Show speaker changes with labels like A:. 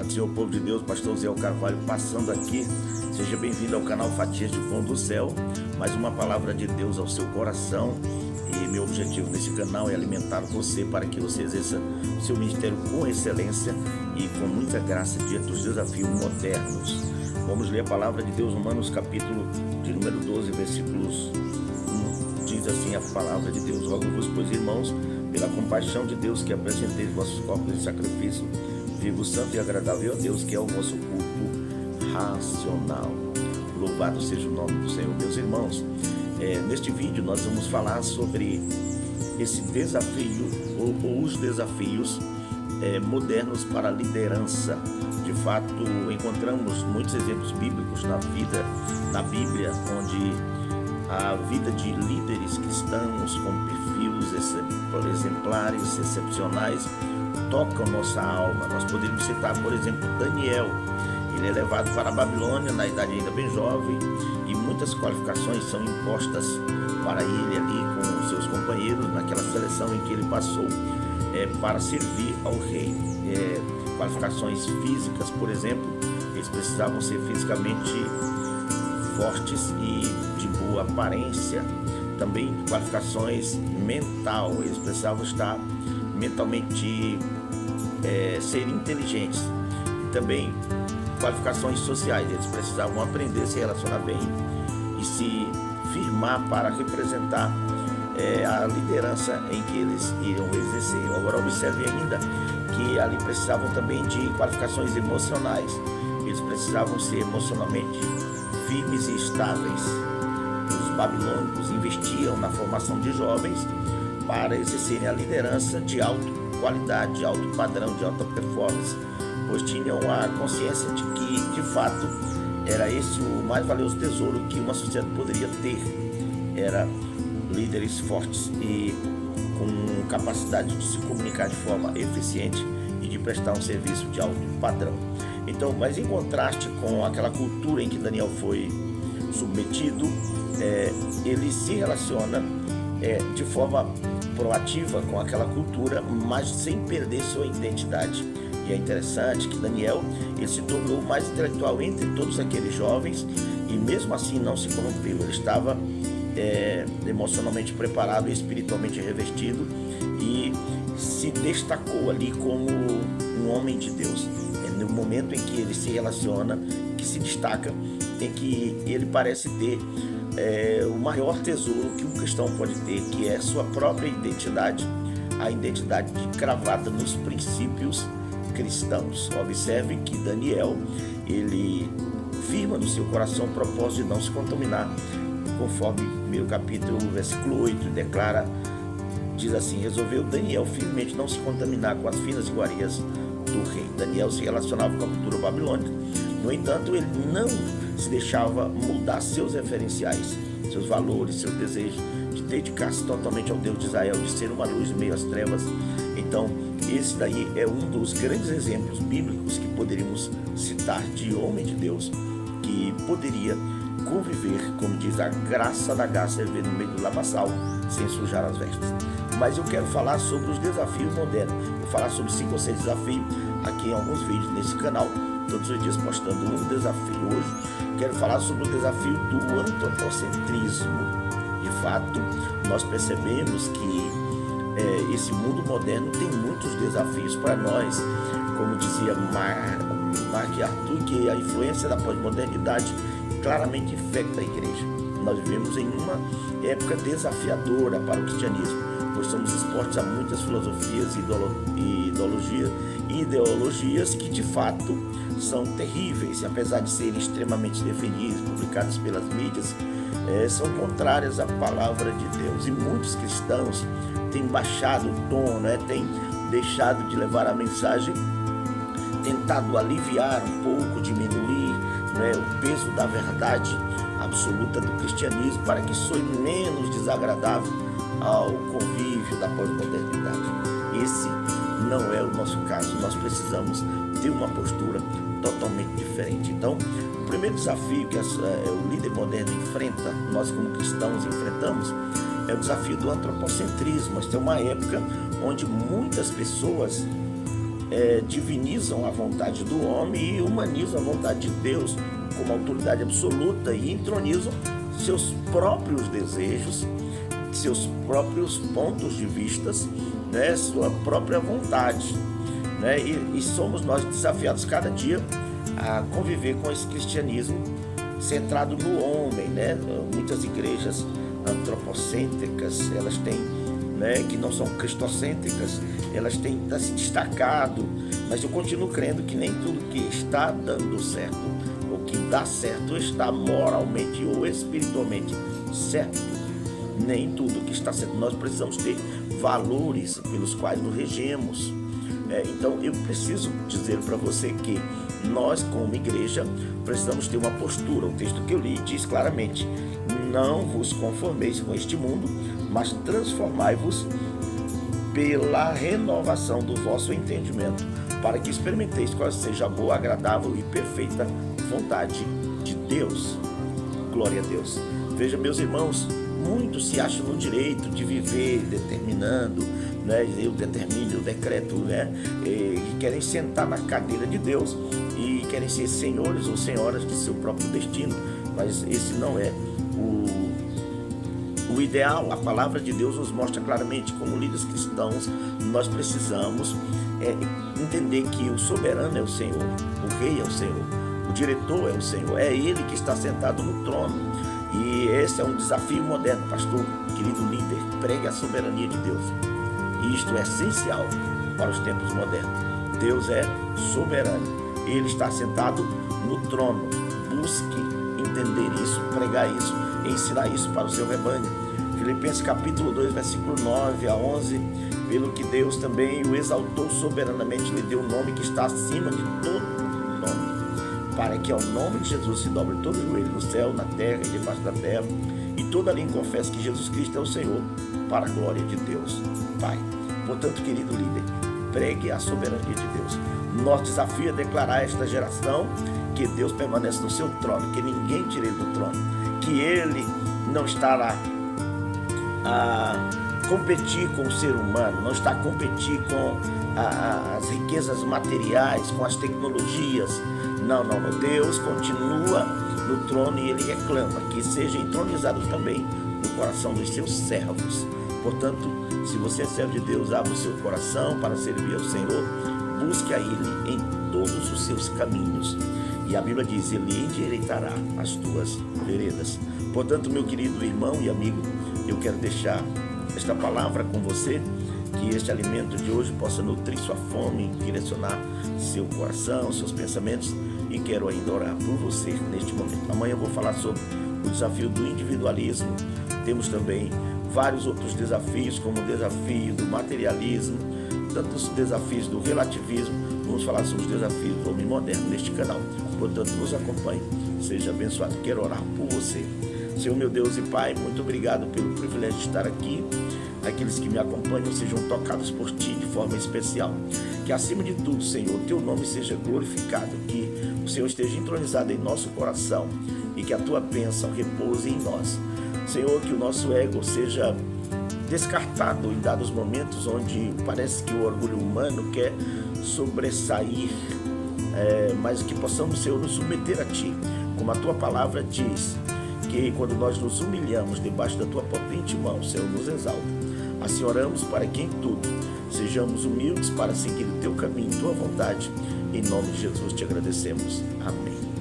A: Pode ser o povo de Deus, pastor Zé Carvalho passando aqui. Seja bem-vindo ao canal Fatias de Pão do Céu. Mais uma palavra de Deus ao seu coração. E meu objetivo nesse canal é alimentar você para que você exerça o seu ministério com excelência e com muita graça diante dos desafios modernos. Vamos ler a palavra de Deus, Romanos capítulo de número 12, versículos 1. Diz assim a palavra de Deus: rogo-vos, pois, irmãos, pela compaixão de Deus, que apresenteis vossos corpos em sacrifício vivo, santo e agradável a Deus, que é o vosso culto racional. Louvado seja o nome do Senhor. Meus irmãos, neste vídeo nós vamos falar sobre esse desafio ou os desafios modernos para a liderança. De fato, encontramos muitos exemplos bíblicos na Bíblia, onde a vida de líderes cristãos com perfis exemplares, excepcionais, tocam nossa alma. Nós poderíamos citar, por exemplo, Daniel. Ele é levado para a Babilônia na idade ainda bem jovem e muitas qualificações são impostas para ele ali com seus companheiros naquela seleção em que ele passou para servir ao rei. Qualificações físicas, por exemplo, eles precisavam ser fisicamente fortes e de boa aparência. Também qualificações mental, eles precisavam estar mentalmente ser inteligentes. E também qualificações sociais, eles precisavam aprender a se relacionar bem e se firmar para representar a liderança em que eles iriam exercer. Agora observe ainda que ali precisavam também de qualificações emocionais. Eles precisavam ser emocionalmente firmes e estáveis. Os babilônicos investiam na formação de jovens para exercerem a liderança de alta qualidade, de alto padrão, de alta performance, pois tinham a consciência de que, de fato, era esse o mais valioso tesouro que uma sociedade poderia ter. Era líderes fortes e com capacidade de se comunicar de forma eficiente e de prestar um serviço de alto padrão. Então, mas em contraste com aquela cultura em que Daniel foi submetido, ele se relaciona de forma proativa com aquela cultura, mas sem perder sua identidade. E é interessante que Daniel, ele se tornou o mais intelectual entre todos aqueles jovens e mesmo assim não se corrompeu. Ele estava emocionalmente preparado e espiritualmente revestido e se destacou ali como um homem de Deus. No momento em que ele se relaciona, que se destaca, em que ele parece ter o maior tesouro que um cristão pode ter, que é sua própria identidade, a identidade cravada nos princípios cristãos. Observe que Daniel, ele firma no seu coração o propósito de não se contaminar, conforme o primeiro capítulo, versículo 8, diz assim: resolveu Daniel firmemente não se contaminar com as finas iguarias do rei. Daniel se relacionava com a cultura babilônica, no entanto, ele não se deixava mudar seus referenciais, seus valores, seus desejos de dedicar-se totalmente ao Deus de Israel, de ser uma luz em meio às trevas. Então, esse daí é um dos grandes exemplos bíblicos que poderíamos citar de homem de Deus que poderia conviver, como diz, a graça da graça, viver no meio do lamaçal sem sujar as vestes. Mas eu quero falar sobre os desafios modernos. Vou falar sobre 5 ou 6 desafios aqui em alguns vídeos nesse canal, todos os dias postando um desafio. Hoje quero falar sobre o desafio do antropocentrismo. De fato, nós percebemos que esse mundo moderno tem muitos desafios para nós. Como dizia Mark Arthur, que a influência da pós-modernidade claramente infecta a igreja. Nós vivemos em uma época desafiadora para o cristianismo, pois somos expostos a muitas filosofias e ideologias que de fato são terríveis, e apesar de serem extremamente defendidas, publicadas pelas mídias, são contrárias à palavra de Deus. E muitos cristãos têm baixado o tom, têm deixado de levar a mensagem, tentado aliviar um pouco, diminuir o peso da verdade absoluta do cristianismo para que soe menos desagradável ao convívio da pós-modernidade. Esse não é o nosso caso. Nós precisamos ter uma postura totalmente diferente. Então, o primeiro desafio que o líder moderno enfrenta, nós como cristãos enfrentamos, é o desafio do antropocentrismo. Esta é uma época onde muitas pessoas divinizam a vontade do homem e humanizam a vontade de Deus como autoridade absoluta e entronizam seus próprios desejos, seus próprios pontos de vistas, né, sua própria vontade, né? E somos nós desafiados cada dia a conviver com esse cristianismo centrado no homem, né? Muitas igrejas antropocêntricas, elas têm, né, que não são cristocêntricas, elas têm se destacado, mas eu continuo crendo que nem tudo que está dando certo, ou que dá certo, está moralmente ou espiritualmente certo. Nem tudo que está certo. Nós precisamos ter valores pelos quais nos regemos. Então eu preciso dizer para você que nós, como igreja, precisamos ter uma postura. O texto que eu li diz claramente: não vos conformeis com este mundo, mas transformai-vos pela renovação do vosso entendimento, para que experimenteis qual seja a boa, agradável e perfeita vontade de Deus. Glória a Deus. Veja, meus irmãos, muitos se acham no direito de viver determinando, né? Eu determino, eu decreto, né? E querem sentar na cadeira de Deus e querem ser senhores ou senhoras de seu próprio destino, mas esse não é o ideal. A palavra de Deus nos mostra claramente, como líderes cristãos, nós precisamos entender que o soberano é o Senhor, o rei é o Senhor, o diretor é o Senhor, é Ele que está sentado no trono. E esse é um desafio moderno, pastor, querido líder, pregue a soberania de Deus. E isto é essencial para os tempos modernos. Deus é soberano, Ele está sentado no trono. Busque entender isso, pregar isso, ensinar isso para o seu rebanho. Filipenses capítulo 2, versículo 9 a 11, pelo que Deus também o exaltou soberanamente, lhe deu um nome que está acima de todo nome, para que ao nome de Jesus se dobre todo o joelho no céu, na terra e debaixo da terra, e toda língua confesse que Jesus Cristo é o Senhor, para a glória de Deus Pai. Portanto, querido líder, pregue a soberania de Deus. Nosso desafio é declarar a esta geração que Deus permanece no seu trono, que ninguém tire ele do trono, que Ele não estará a competir com o ser humano, não está a competir com as riquezas materiais, com as tecnologias. Não. Deus continua no trono e Ele reclama que seja entronizado também no coração dos seus servos. Portanto, se você é servo de Deus, abra o seu coração para servir ao Senhor, busque a Ele em todos os seus caminhos. E a Bíblia diz: Ele endireitará as tuas veredas. Portanto, meu querido irmão e amigo, eu quero deixar esta palavra com você, que este alimento de hoje possa nutrir sua fome, direcionar seu coração, seus pensamentos, e quero ainda orar por você neste momento. Amanhã eu vou falar sobre o desafio do individualismo. Temos também vários outros desafios, como o desafio do materialismo, tantos desafios do relativismo. Vamos falar sobre os desafios do homem moderno neste canal. Portanto, nos acompanhe, seja abençoado. Quero orar por você. Senhor, meu Deus e Pai, muito obrigado pelo privilégio de estar aqui. Aqueles que me acompanham sejam tocados por Ti de forma especial. Que acima de tudo, Senhor, Teu nome seja glorificado, que o Senhor esteja entronizado em nosso coração e que a Tua bênção repouse em nós. Senhor, que o nosso ego seja descartado em dados momentos onde parece que o orgulho humano quer sobressair, mas que possamos, Senhor, nos submeter a Ti, como a Tua palavra diz, que quando nós nos humilhamos debaixo da Tua potente mão, o Senhor nos exalta. Assim oramos para que em tudo sejamos humildes para seguir o Teu caminho, Tua vontade. Em nome de Jesus te agradecemos. Amém.